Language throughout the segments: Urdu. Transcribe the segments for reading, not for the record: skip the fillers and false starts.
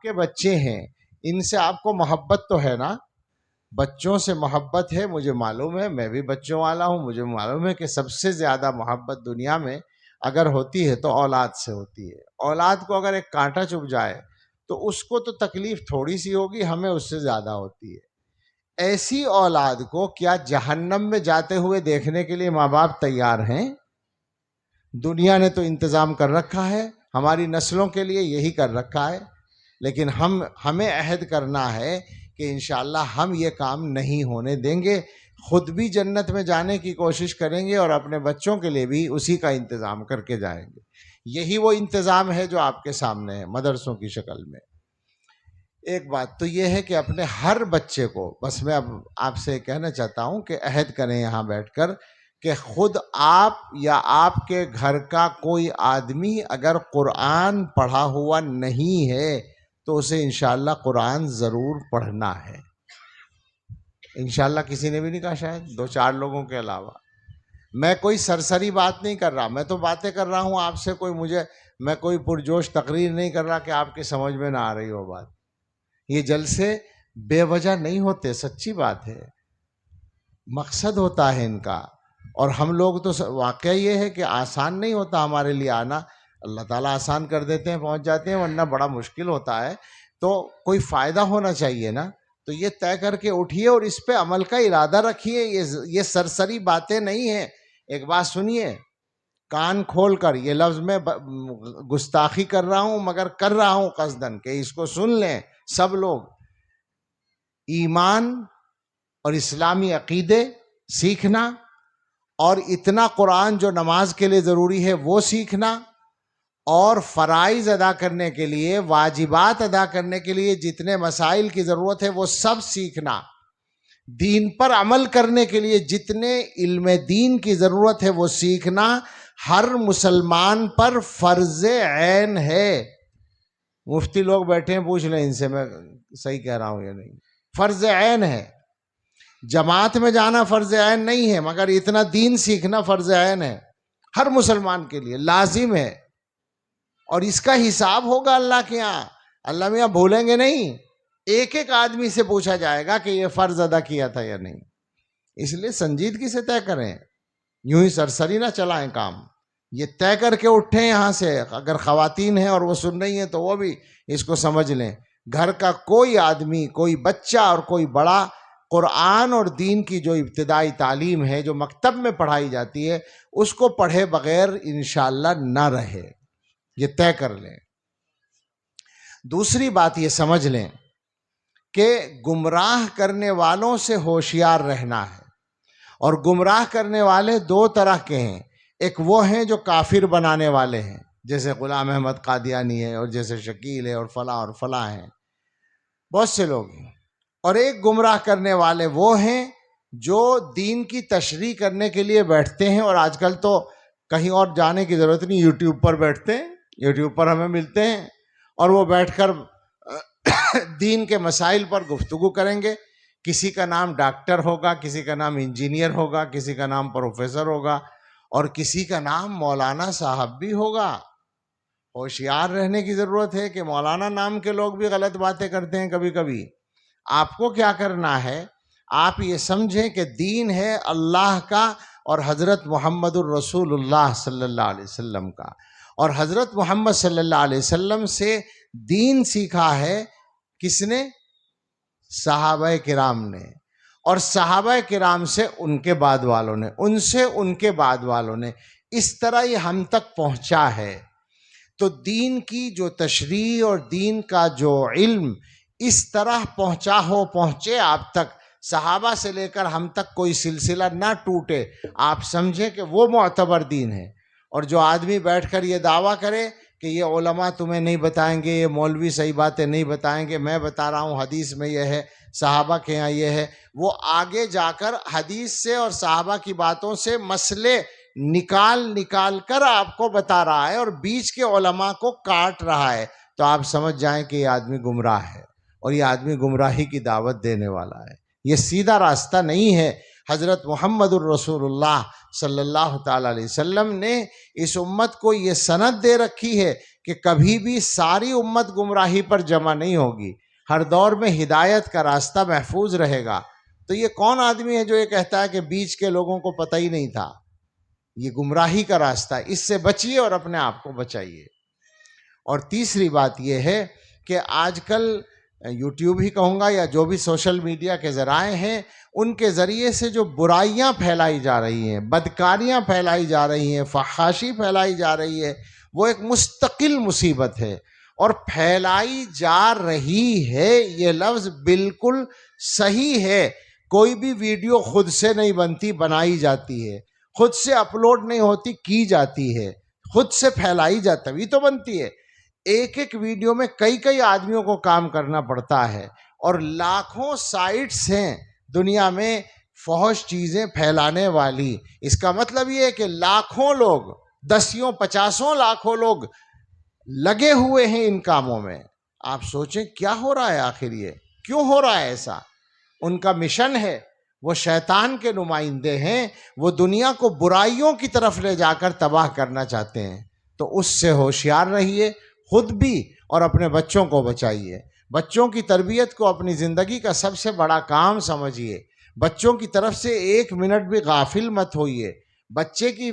کے بچے ہیں ان سے آپ کو محبت تو ہے نا؟ بچوں سے محبت ہے، مجھے معلوم ہے، میں بھی بچوں والا ہوں، مجھے معلوم ہے کہ سب سے زیادہ محبت دنیا میں اگر ہوتی ہے تو اولاد سے ہوتی ہے۔ اولاد کو اگر ایک کانٹا چبھ جائے تو اس کو تو تکلیف تھوڑی سی ہوگی، ہمیں اس سے زیادہ ہوتی ہے۔ ایسی اولاد کو کیا جہنم میں جاتے ہوئے دیکھنے کے لیے ماں باپ تیار ہیں؟ دنیا نے تو انتظام کر رکھا ہے، ہماری نسلوں کے لیے یہی کر رکھا ہے، لیکن ہمیں عہد کرنا ہے کہ انشاءاللہ ہم یہ کام نہیں ہونے دیں گے، خود بھی جنت میں جانے کی کوشش کریں گے اور اپنے بچوں کے لیے بھی اسی کا انتظام کر کے جائیں گے۔ یہی وہ انتظام ہے جو آپ کے سامنے ہے مدرسوں کی شکل میں۔ ایک بات تو یہ ہے کہ اپنے ہر بچے کو، بس میں اب آپ سے کہنا چاہتا ہوں کہ عہد کریں یہاں بیٹھ کر کہ خود آپ یا آپ کے گھر کا کوئی آدمی اگر قرآن پڑھا ہوا نہیں ہے تو اسے انشاءاللہ قرآن ضرور پڑھنا ہے۔ انشاءاللہ کسی نے بھی نہیں کہا، شاید دو چار لوگوں کے علاوہ۔ میں کوئی سرسری بات نہیں کر رہا، میں تو باتیں کر رہا ہوں آپ سے، میں کوئی پرجوش تقریر نہیں کر رہا کہ آپ کی سمجھ میں نہ آ رہی ہو بات۔ یہ جلسے بے وجہ نہیں ہوتے، سچی بات ہے، مقصد ہوتا ہے ان کا۔ اور ہم لوگ تو واقعہ یہ ہے کہ آسان نہیں ہوتا ہمارے لیے آنا، اللہ تعالیٰ آسان کر دیتے ہیں، پہنچ جاتے ہیں، ورنہ بڑا مشکل ہوتا ہے۔ تو کوئی فائدہ ہونا چاہیے نا، تو یہ طے کر کے اٹھیے اور اس پہ عمل کا ارادہ رکھیے۔ یہ سرسری باتیں نہیں ہیں۔ ایک بات سنیے کان کھول کر، یہ لفظ میں گستاخی کر رہا ہوں مگر کر رہا ہوں قصدن کہ اس کو سن لیں سب لوگ۔ ایمان اور اسلامی عقیدے سیکھنا، اور اتنا قرآن جو نماز کے لیے ضروری ہے وہ سیکھنا، اور فرائض ادا کرنے کے لیے، واجبات ادا کرنے کے لیے جتنے مسائل کی ضرورت ہے وہ سب سیکھنا، دین پر عمل کرنے کے لیے جتنے علم دین کی ضرورت ہے وہ سیکھنا ہر مسلمان پر فرض عین ہے۔ مفتی لوگ بیٹھے ہیں، پوچھ لیں ان سے میں صحیح کہہ رہا ہوں یا نہیں۔ فرض عین ہے۔ جماعت میں جانا فرض عین نہیں ہے، مگر اتنا دین سیکھنا فرض عین ہے، ہر مسلمان کے لیے لازم ہے، اور اس کا حساب ہوگا اللہ کے ہاں۔ اللہ میاں بھولیں گے نہیں، ایک ایک آدمی سے پوچھا جائے گا کہ یہ فرض ادا کیا تھا یا نہیں۔ اس لیے سنجیدگی سے طے کریں، یوں ہی سرسری نہ چلائیں کام، یہ طے کر کے اٹھیں یہاں سے۔ اگر خواتین ہیں اور وہ سن رہی ہیں تو وہ بھی اس کو سمجھ لیں، گھر کا کوئی آدمی، کوئی بچہ اور کوئی بڑا، قرآن اور دین کی جو ابتدائی تعلیم ہے جو مکتب میں پڑھائی جاتی ہے اس کو پڑھے بغیر انشاءاللہ نہ رہے، یہ طے کر لیں۔ دوسری بات یہ سمجھ لیں کہ گمراہ کرنے والوں سے ہوشیار رہنا ہے، اور گمراہ کرنے والے دو طرح کے ہیں، ایک وہ ہیں جو کافر بنانے والے ہیں جیسے غلام احمد قادیانی ہے، اور جیسے شکیل ہے، اور فلاں ہیں، بہت سے لوگ ہیں، اور ایک گمراہ کرنے والے وہ ہیں جو دین کی تشریح کرنے کے لیے بیٹھتے ہیں، اور آج کل تو کہیں اور جانے کی ضرورت نہیں، یوٹیوب پر بیٹھتے ہیں، یوٹیوب پر ہمیں ملتے ہیں، اور وہ بیٹھ کر دین کے مسائل پر گفتگو کریں گے۔ کسی کا نام ڈاکٹر ہوگا، کسی کا نام انجینئر ہوگا، کسی کا نام پروفیسر ہوگا، اور کسی کا نام مولانا صاحب بھی ہوگا۔ ہوشیار رہنے کی ضرورت ہے کہ مولانا نام کے لوگ بھی غلط باتیں کرتے ہیں کبھی کبھی۔ آپ کو کیا کرنا ہے، آپ یہ سمجھیں کہ دین ہے اللہ کا اور حضرت محمد الرسول اللہ صلی اللہ علیہ وسلم کا، اور حضرت محمد صلی اللہ علیہ وسلم سے دین سیکھا ہے کس نے؟ صحابہ کرام نے، اور صحابہ کرام سے ان کے بعد والوں نے، ان سے ان کے بعد والوں نے، اس طرح یہ ہم تک پہنچا ہے۔ تو دین کی جو تشریح اور دین کا جو علم اس طرح پہنچے آپ تک، صحابہ سے لے کر ہم تک کوئی سلسلہ نہ ٹوٹے، آپ سمجھیں کہ وہ معتبر دین ہے۔ اور جو آدمی بیٹھ کر یہ دعویٰ کرے کہ یہ علماء تمہیں نہیں بتائیں گے، یہ مولوی صحیح باتیں نہیں بتائیں گے، میں بتا رہا ہوں حدیث میں یہ ہے، صحابہ کے یہاں یہ ہے، وہ آگے جا کر حدیث سے اور صحابہ کی باتوں سے مسئلے نکال کر آپ کو بتا رہا ہے، اور بیچ کے علماء کو کاٹ رہا ہے، تو آپ سمجھ جائیں کہ یہ آدمی گمراہ ہے، اور یہ آدمی گمراہی کی دعوت دینے والا ہے۔ یہ سیدھا راستہ نہیں ہے۔ حضرت محمد الرسول اللہ صلی اللہ تعالیٰ علیہ وسلم نے اس امت کو یہ سند دے رکھی ہے کہ کبھی بھی ساری امت گمراہی پر جمع نہیں ہوگی، ہر دور میں ہدایت کا راستہ محفوظ رہے گا۔ تو یہ کون آدمی ہے جو یہ کہتا ہے کہ بیچ کے لوگوں کو پتہ ہی نہیں تھا؟ یہ گمراہی کا راستہ، اس سے بچیے اور اپنے آپ کو بچائیے۔ اور تیسری بات یہ ہے کہ آج کل یوٹیوب ہی کہوں گا یا جو بھی سوشل میڈیا کے ذرائع ہیں، ان کے ذریعے سے جو برائیاں پھیلائی جا رہی ہیں، بدکاریاں پھیلائی جا رہی ہیں، فحاشی پھیلائی جا رہی ہے، وہ ایک مستقل مصیبت ہے اور پھیلائی جا رہی ہے۔ یہ لفظ بالکل صحیح ہے۔ کوئی بھی ویڈیو خود سے نہیں بنتی، بنائی جاتی ہے، خود سے اپلوڈ نہیں ہوتی، کی جاتی ہے، خود سے پھیلائی جاتی تبھی تو بنتی ہے۔ ایک ایک ویڈیو میں کئی آدمیوں کو کام کرنا پڑتا ہے اور لاکھوں سائٹس ہیں دنیا میں فحش چیزیں پھیلانے والی۔ اس کا مطلب یہ ہے کہ لاکھوں لوگ، دسیوں پچاسوں لاکھوں لوگ لگے ہوئے ہیں ان کاموں میں۔ آپ سوچیں کیا ہو رہا ہے آخر، یہ کیوں ہو رہا ہے ایسا؟ ان کا مشن ہے، وہ شیطان کے نمائندے ہیں، وہ دنیا کو برائیوں کی طرف لے جا کر تباہ کرنا چاہتے ہیں۔ تو اس سے ہوشیار رہیے، خود بھی اور اپنے بچوں کو بچائیے۔ بچوں کی تربیت کو اپنی زندگی کا سب سے بڑا کام سمجھیے۔ بچوں کی طرف سے ایک منٹ بھی غافل مت ہوئیے۔ بچے کی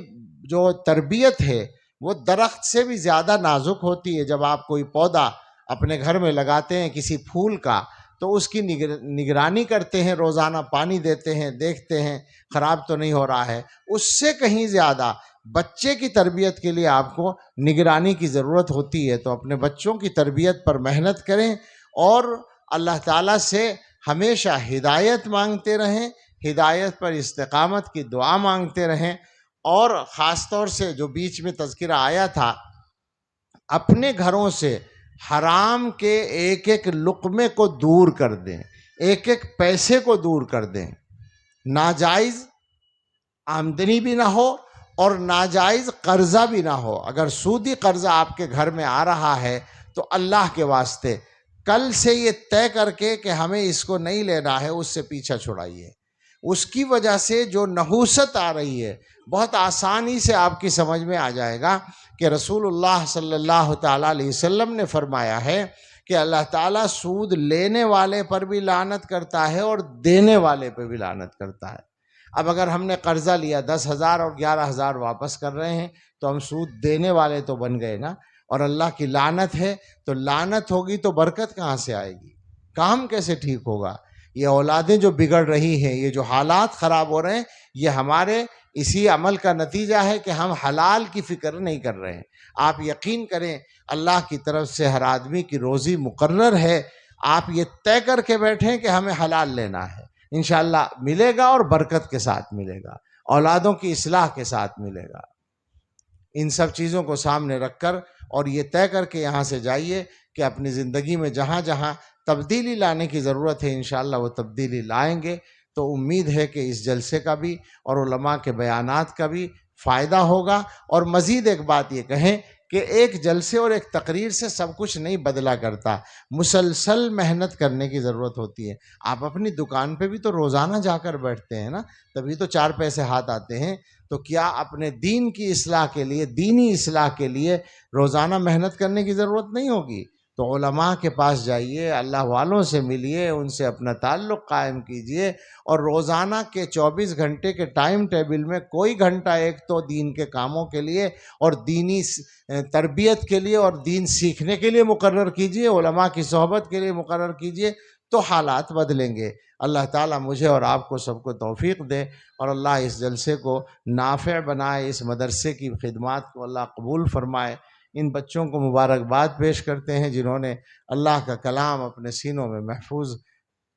جو تربیت ہے وہ درخت سے بھی زیادہ نازک ہوتی ہے۔ جب آپ کوئی پودا اپنے گھر میں لگاتے ہیں کسی پھول کا، تو اس کی نگرانی کرتے ہیں، روزانہ پانی دیتے ہیں، دیکھتے ہیں خراب تو نہیں ہو رہا ہے۔ اس سے کہیں زیادہ بچے کی تربیت کے لیے آپ کو نگرانی کی ضرورت ہوتی ہے۔ تو اپنے بچوں کی تربیت پر محنت کریں اور اللہ تعالیٰ سے ہمیشہ ہدایت مانگتے رہیں، ہدایت پر استقامت کی دعا مانگتے رہیں۔ اور خاص طور سے جو بیچ میں تذکرہ آیا تھا، اپنے گھروں سے حرام کے ایک ایک لقمے کو دور کر دیں، ایک ایک پیسے کو دور کر دیں۔ ناجائز آمدنی بھی نہ ہو اور ناجائز قرضہ بھی نہ ہو۔ اگر سودی قرضہ آپ کے گھر میں آ رہا ہے تو اللہ کے واسطے کل سے یہ طے کر کے کہ ہمیں اس کو نہیں لینا ہے، اس سے پیچھا چھڑائیے۔ اس کی وجہ سے جو نحوست آ رہی ہے، بہت آسانی سے آپ کی سمجھ میں آ جائے گا کہ رسول اللہ صلی اللہ تعالیٰ علیہ وسلم نے فرمایا ہے کہ اللہ تعالیٰ سود لینے والے پر بھی لعنت کرتا ہے اور دینے والے پہ بھی لعنت کرتا ہے۔ اب اگر ہم نے قرضہ لیا 10,000 اور 11,000 واپس کر رہے ہیں تو ہم سود دینے والے تو بن گئے نا، اور اللہ کی لعنت ہے۔ تو لعنت ہوگی تو برکت کہاں سے آئے گی؟ کام کیسے ٹھیک ہوگا؟ یہ اولادیں جو بگڑ رہی ہیں، یہ جو حالات خراب ہو رہے ہیں، یہ ہمارے اسی عمل کا نتیجہ ہے کہ ہم حلال کی فکر نہیں کر رہے ہیں۔ آپ یقین کریں اللہ کی طرف سے ہر آدمی کی روزی مقرر ہے۔ آپ یہ طے کر کے بیٹھیں کہ ہمیں حلال لینا ہے، انشاءاللہ ملے گا، اور برکت کے ساتھ ملے گا، اولادوں کی اصلاح کے ساتھ ملے گا۔ ان سب چیزوں کو سامنے رکھ کر اور یہ طے کر کے یہاں سے جائیے کہ اپنی زندگی میں جہاں جہاں تبدیلی لانے کی ضرورت ہے انشاءاللہ وہ تبدیلی لائیں گے۔ تو امید ہے کہ اس جلسے کا بھی اور علماء کے بیانات کا بھی فائدہ ہوگا۔ اور مزید ایک بات یہ کہیں کہ ایک جلسے اور ایک تقریر سے سب کچھ نہیں بدلا کرتا، مسلسل محنت کرنے کی ضرورت ہوتی ہے۔ آپ اپنی دکان پہ بھی تو روزانہ جا کر بیٹھتے ہیں نا، تبھی تو 4 پیسے ہاتھ آتے ہیں۔ تو کیا اپنے دین کی اصلاح کے لیے، دینی اصلاح کے لیے روزانہ محنت کرنے کی ضرورت نہیں ہوگی؟ تو علماء کے پاس جائیے، اللہ والوں سے ملیے، ان سے اپنا تعلق قائم کیجئے، اور روزانہ کے 24 گھنٹے کے ٹائم ٹیبل میں کوئی گھنٹہ ایک تو دین کے کاموں کے لیے اور دینی تربیت کے لیے اور دین سیکھنے کے لیے مقرر کیجئے، علماء کی صحبت کے لیے مقرر کیجئے، تو حالات بدلیں گے۔ اللہ تعالیٰ مجھے اور آپ کو سب کو توفیق دے، اور اللہ اس جلسے کو نافع بنائے، اس مدرسے کی خدمات کو اللہ قبول فرمائے۔ ان بچوں کو مبارکباد پیش کرتے ہیں جنہوں نے اللہ کا کلام اپنے سینوں میں محفوظ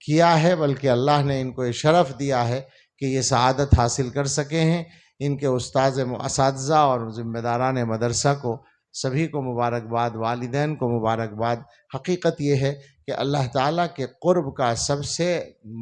کیا ہے، بلکہ اللہ نے ان کو یہ شرف دیا ہے کہ یہ سعادت حاصل کر سکے ہیں۔ ان کے اساتذہ اور ذمہ داران مدرسہ کو سبھی کو مبارکباد، والدین کو مبارکباد۔ حقیقت یہ ہے کہ اللہ تعالیٰ کے قرب کا سب سے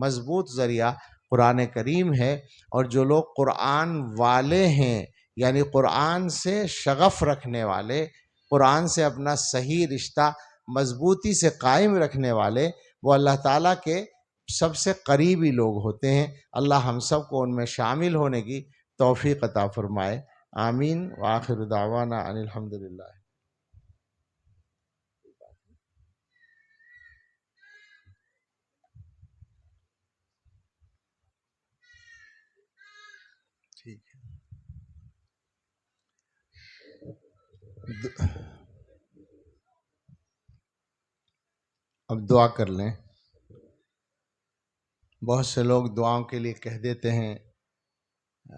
مضبوط ذریعہ قرآن کریم ہے، اور جو لوگ قرآن والے ہیں، یعنی قرآن سے شغف رکھنے والے، قرآن سے اپنا صحیح رشتہ مضبوطی سے قائم رکھنے والے، وہ اللہ تعالیٰ کے سب سے قریبی لوگ ہوتے ہیں۔ اللہ ہم سب کو ان میں شامل ہونے کی توفیق عطا فرمائے، آمین۔ وآخر دعوانا ان الحمدللہ۔ ٹھیک ہے، اب دعا کر لیں۔ بہت سے لوگ دعاؤں کے لیے کہہ دیتے ہیں،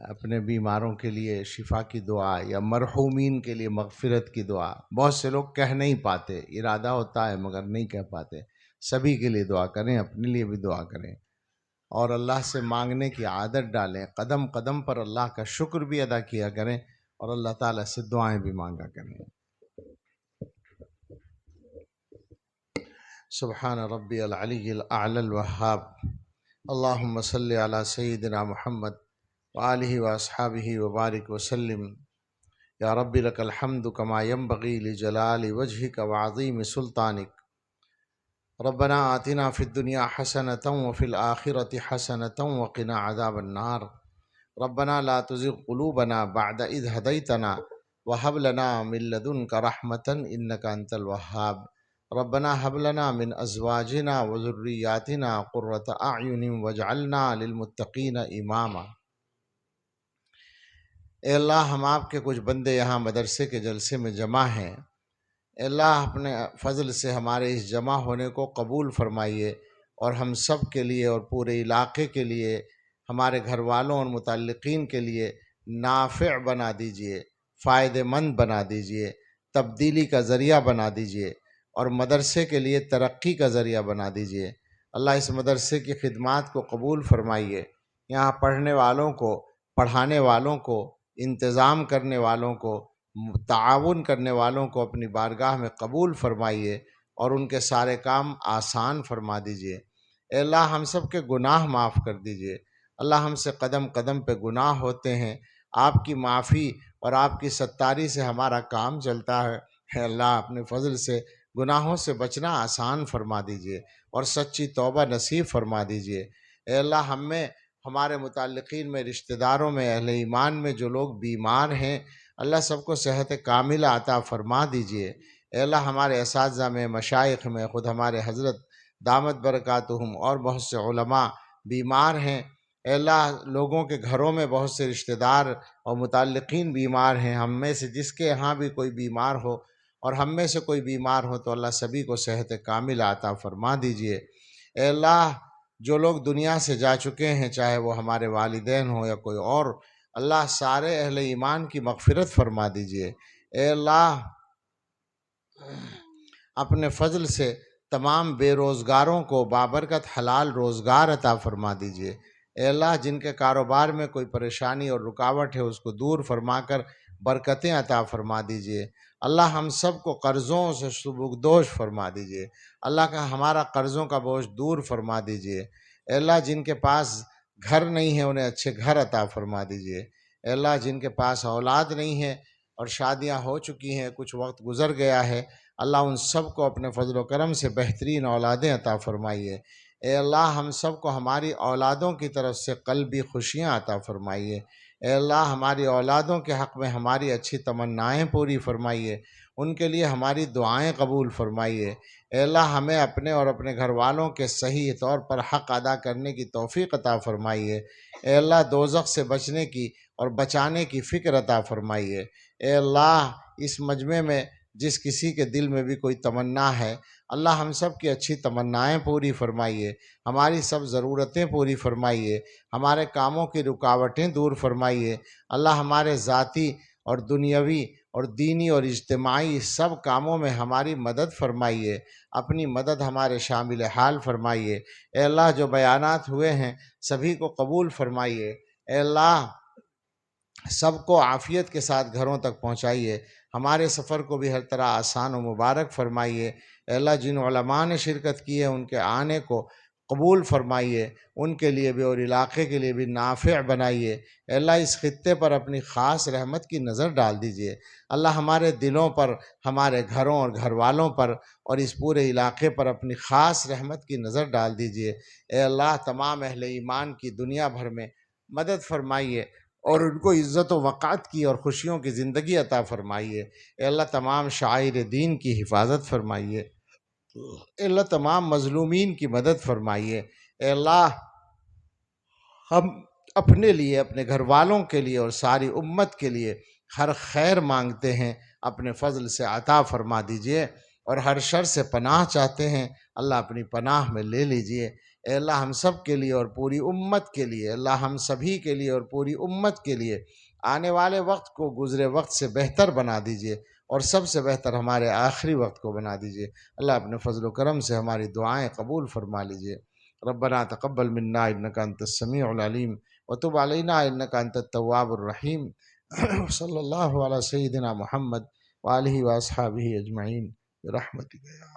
اپنے بیماروں کے لیے شفا کی دعا یا مرحومین کے لیے مغفرت کی دعا۔ بہت سے لوگ کہہ نہیں پاتے، ارادہ ہوتا ہے مگر نہیں کہہ پاتے۔ سبھی کے لیے دعا کریں، اپنے لیے بھی دعا کریں، اور اللہ سے مانگنے کی عادت ڈالیں۔ قدم قدم پر اللہ کا شکر بھی ادا کیا کریں، اور اللہ تعالیٰ سے دعائیں بھی مانگا کریں۔ سبحان ربی العلی الاعلی الوہاب، اللہم صلی علی سیدنا محمد وآلہ واصحابہ وبارک وسلم۔ یا رب لک الحمد کما ینبغی لجلال وجہک وعظیم سلطانک۔ ربنا آتنا فی الدنیا حسنۃ وفی الآخرۃ حسنۃ وقنا عذاب النار۔ ربنا لا تزغ قلوبنا بعد اذ ہدیتنا وہب لنا من لدنک رحمۃ انک انت الوہاب۔ ربنا هب لنا من ازواجنا وذریاتنا قرۃ اعین واجعلنا للمتقین اماما۔ اے اللہ، ہم آپ کے کچھ بندے یہاں مدرسے کے جلسے میں جمع ہیں۔ اے اللہ، اپنے فضل سے ہمارے اس جمع ہونے کو قبول فرمائیے، اور ہم سب کے لیے اور پورے علاقے کے لیے، ہمارے گھر والوں اور متعلقین کے لیے نافع بنا دیجئے، فائدہ مند بنا دیجئے، تبدیلی کا ذریعہ بنا دیجئے، اور مدرسے کے لیے ترقی کا ذریعہ بنا دیجئے۔ اللہ اس مدرسے کی خدمات کو قبول فرمائیے، یہاں پڑھنے والوں کو، پڑھانے والوں کو، انتظام کرنے والوں کو، تعاون کرنے والوں کو اپنی بارگاہ میں قبول فرمائیے، اور ان کے سارے کام آسان فرما دیجئے۔ اے اللہ، ہم سب کے گناہ معاف کر دیجئے۔ اللہ، ہم سے قدم قدم پہ گناہ ہوتے ہیں، آپ کی معافی اور آپ کی ستاری سے ہمارا کام چلتا ہے۔ اے اللہ، اپنے فضل سے گناہوں سے بچنا آسان فرما دیجئے، اور سچی توبہ نصیب فرما دیجئے۔ اے اللہ، ہم میں، ہمارے متعلقین میں، رشتہ داروں میں، اہل ایمان میں جو لوگ بیمار ہیں، اللہ سب کو صحت کاملہ عطا فرما دیجئے۔ اے اللہ، ہمارے اساتذہ میں، مشائخ میں، خود ہمارے حضرت دامت برکاتہم اور بہت سے علماء بیمار ہیں۔ اے اللہ، لوگوں کے گھروں میں بہت سے رشتہ دار اور متعلقین بیمار ہیں۔ ہم میں سے جس کے یہاں بھی کوئی بیمار ہو، اور ہم میں سے کوئی بیمار ہو، تو اللہ سبھی کو صحت کاملہ عطا فرما دیجئے۔ اے اللہ، جو لوگ دنیا سے جا چکے ہیں، چاہے وہ ہمارے والدین ہوں یا کوئی اور، اللہ سارے اہل ایمان کی مغفرت فرما دیجئے۔ اے اللہ، اپنے فضل سے تمام بے روزگاروں کو بابرکت حلال روزگار عطا فرما دیجئے۔ اے اللہ، جن کے کاروبار میں کوئی پریشانی اور رکاوٹ ہے، اس کو دور فرما کر برکتیں عطا فرما دیجئے۔ اللہ، ہم سب کو قرضوں سے سبکدوش فرما دیجئے۔ اللہ کا ہمارا قرضوں کا بوجھ دور فرما دیجئے۔ اے اللہ، جن کے پاس گھر نہیں ہے، انہیں اچھے گھر عطا فرما دیجئے۔ اے اللہ، جن کے پاس اولاد نہیں ہے اور شادیاں ہو چکی ہیں، کچھ وقت گزر گیا ہے، اللہ ان سب کو اپنے فضل و کرم سے بہترین اولادیں عطا فرمائیے۔ اے اللہ، ہم سب کو ہماری اولادوں کی طرف سے قلبی خوشیاں عطا فرمائیے۔ اے اللہ، ہماری اولادوں کے حق میں ہماری اچھی تمنائیں پوری فرمائیے، ان کے لیے ہماری دعائیں قبول فرمائیے۔ اے اللہ، ہمیں اپنے اور اپنے گھر والوں کے صحیح طور پر حق ادا کرنے کی توفیق عطا فرمائیے۔ اے اللہ، دوزخ سے بچنے کی اور بچانے کی فکر عطا فرمائیے۔ اے اللہ، اس مجمع میں جس کسی کے دل میں بھی کوئی تمنا ہے، اللہ ہم سب کی اچھی تمنائیں پوری فرمائیے، ہماری سب ضرورتیں پوری فرمائیے، ہمارے کاموں کی رکاوٹیں دور فرمائیے۔ اللہ، ہمارے ذاتی اور دنیاوی اور دینی اور اجتماعی سب کاموں میں ہماری مدد فرمائیے، اپنی مدد ہمارے شامل حال فرمائیے۔ اے اللہ، جو بیانات ہوئے ہیں سبھی کو قبول فرمائیے۔ اے اللہ، سب کو عافیت کے ساتھ گھروں تک پہنچائیے، ہمارے سفر کو بھی ہر طرح آسان و مبارک فرمائیے۔ اے اللہ، جن علماء نے شرکت کی ہے ان کے آنے کو قبول فرمائیے، ان کے لیے بھی اور علاقے کے لیے بھی نافع بنائیے۔ اے اللہ اس خطے پر اپنی خاص رحمت کی نظر ڈال دیجئے۔ اللہ ہمارے دلوں پر، ہمارے گھروں اور گھر والوں پر اور اس پورے علاقے پر اپنی خاص رحمت کی نظر ڈال دیجئے۔ اے اللہ تمام اہل ایمان کی دنیا بھر میں مدد فرمائیے اور ان کو عزت و وقار کی اور خوشیوں کی زندگی عطا فرمائیے۔ اے اللہ تمام شعائر دین کی حفاظت فرمائیے۔ اے اللہ تمام مظلومین کی مدد فرمائیے۔ اے اللہ ہم اپنے لیے، اپنے گھر والوں کے لیے اور ساری امت کے لیے ہر خیر مانگتے ہیں، اپنے فضل سے عطا فرما دیجئے، اور ہر شر سے پناہ چاہتے ہیں، اللہ اپنی پناہ میں لے لیجئے۔ اے اللہ ہم سب کے لیے اور پوری امت کے لیے، اللہ ہم سبھی کے لیے اور پوری امت کے لیے آنے والے وقت کو گزرے وقت سے بہتر بنا دیجئے، اور سب سے بہتر ہمارے آخری وقت کو بنا دیجئے۔ اللہ اپنے فضل و کرم سے ہماری دعائیں قبول فرما لیجئے۔ ربنا تقبل منا انک انت السمیع العلیم وتب علینا انک انت التواب الرحیم۔ صلی اللہ علی سیدنا محمد وآلہ واصحابہ اجمعین برحمتک یا